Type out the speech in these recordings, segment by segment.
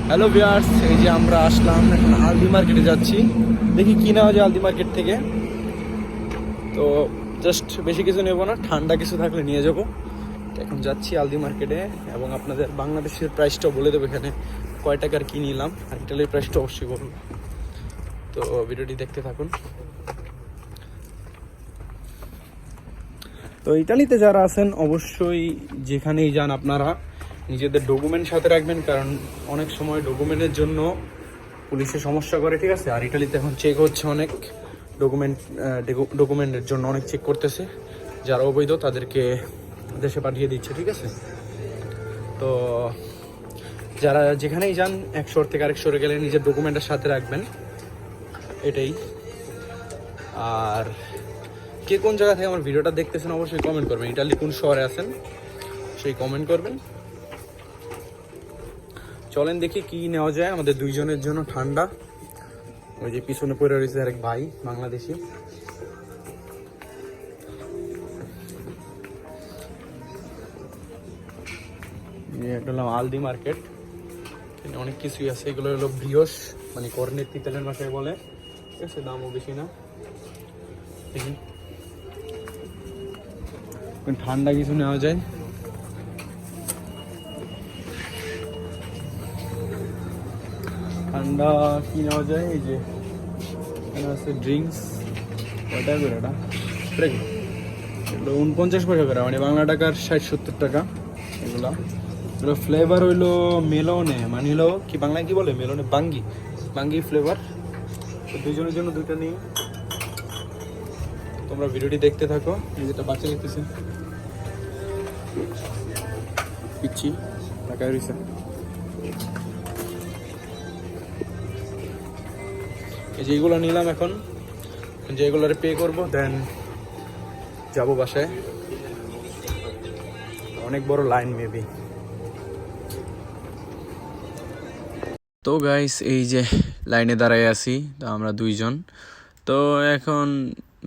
Hello viewers, এই যে আমরা আসলাম এখন আলদি মার্কেটে যাচ্ছি। দেখি কি নেওয়া যায় আলদি মার্কেট থেকে। তো জাস্ট বেশি কিছু নেবো না, ঠান্ডা কিছু থাকলে নিয়ে যাবো। এখন যাচ্ছি আলদি মার্কেটে এবং আপনাদের বাংলাদেশের প্রাইসটাও বলে দেবো এখানে কয় টাকার কি নিলাম, আর ইটালির প্রাইসটা অবশ্যই বলবো। তো ভিডিওটি দেখতে থাকুন। তো ইটালিতে যারা আছেন অবশ্যই যেখানেই যান আপনারা নিজেদের ডকুমেন্ট সাথে রাখবেন, কারণ অনেক সময় ডকুমেন্টের জন্য পুলিশে সমস্যা করে, ঠিক আছে। আর ইটালিতে এখন চেক হচ্ছে অনেক ডকুমেন্টের জন্য অনেক চেক করতেছে। যারা অবৈধ তাদেরকে দেশে পাঠিয়ে দিচ্ছে, ঠিক আছে। তো যারা যেখানেই যান এক শহর থেকে আরেক শহরে গেলে নিজের ডকুমেন্টের সাথে রাখবেন, এটাই। আর কে কোন জায়গা থেকে আমার ভিডিওটা দেখতেছেন অবশ্যই কমেন্ট করবেন, ইটালি কোন শহরে আছেন সেই কমেন্ট করবেন। চলেন দেখি কি নেওয়া যায় আমাদের দুইজনের জন্য ঠান্ডা। ওই যে পিছনে পড়ে রয়েছে আরেক ভাই বাংলাদেশি। এটা হলো আলদি মার্কেট, অনেক কিছুই আছে। এগুলো হলো ব্রিওস, মানে কর্নেট ইতালিয়ান ভাষায় বলে, ঠিক আছে। দামও বেশি না। দেখি ঠান্ডা কিছু নেওয়া যায়। ঠান্ডা কি নেওয়া যায়, এই যে এখানে আছে ড্রিঙ্কস। কয়টা করে এটা? এগুলো 49 পয়সা করে, মানে বাংলা টাকার 60-70 টাকা এগুলো। এগুলো ফ্লেভার হইলো মেলনে, মানে হলো কি বাংলায় কি বলে মেলনে, বাঙ্গি ফ্লেভার। তো দুইজনের জন্য দুইটা নিই। তোমরা ভিডিওটি দেখতে থাকো। যেটা বাচ্চা দেখতেছে পিচ্ছি টাকায় রয়েছে। এই যে এগুলো নিলাম, এখন যেগুলোরে পে করবো দেন যাবো বাসায়। অনেক বড় লাইন মেবি। তো গাইস, এই যে লাইনে দাঁড়ায় আছি, তো আমরা দুইজন। তো এখন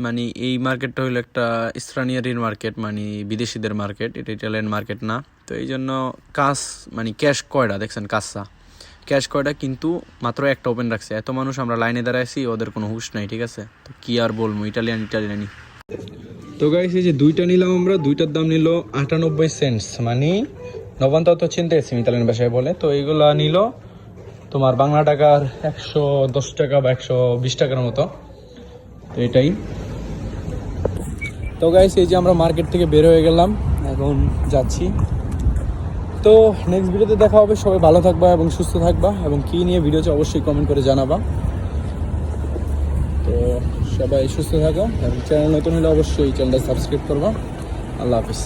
মানে এই মার্কেটটা হলো একটা স্থানীয়দের মার্কেট, মানে বিদেশিদের মার্কেট, এটা ইটালিয়ান মার্কেট না। তো এই জন্য মানে ক্যাশ কয়টা দেখছেন, ক্যাশ কয়টা, কিন্তু মাত্র একটা ওপেন রাখছে। এত মানুষ আমরা লাইনে দাঁড়াইছি, ওদের কোনো হুশ নাই, ঠিক আছে। তো কি আর বলবো, ইটালিয়ানি। তো গাইস, এই যে দুইটা নিলাম আমরা, দুইটার দাম নিল 98 সেন্টস, মানে 90 তো চিনতে গেছি ইতালিয়ান ভাষায় বলে। তো এইগুলা নিল তোমার বাংলা টাকার 110 টাকা বা 120 টাকার মতো। তো এটাই। তো গাইস, এই যে আমরা মার্কেট থেকে বের হয়ে গেলাম, এখন যাচ্ছি। তো নেক্সট ভিডিওতে দেখা হবে। সবাই ভালো থাকবা এবং সুস্থ থাকবা, এবং কী নিয়ে ভিডিও চাই অবশ্যই কমেন্ট করে জানাবা। তো সবাই সুস্থ থাকো, এবং চ্যানেল নতুন হলে অবশ্যই চ্যানেলটা সাবস্ক্রাইব করবা। আল্লাহ হাফিজ।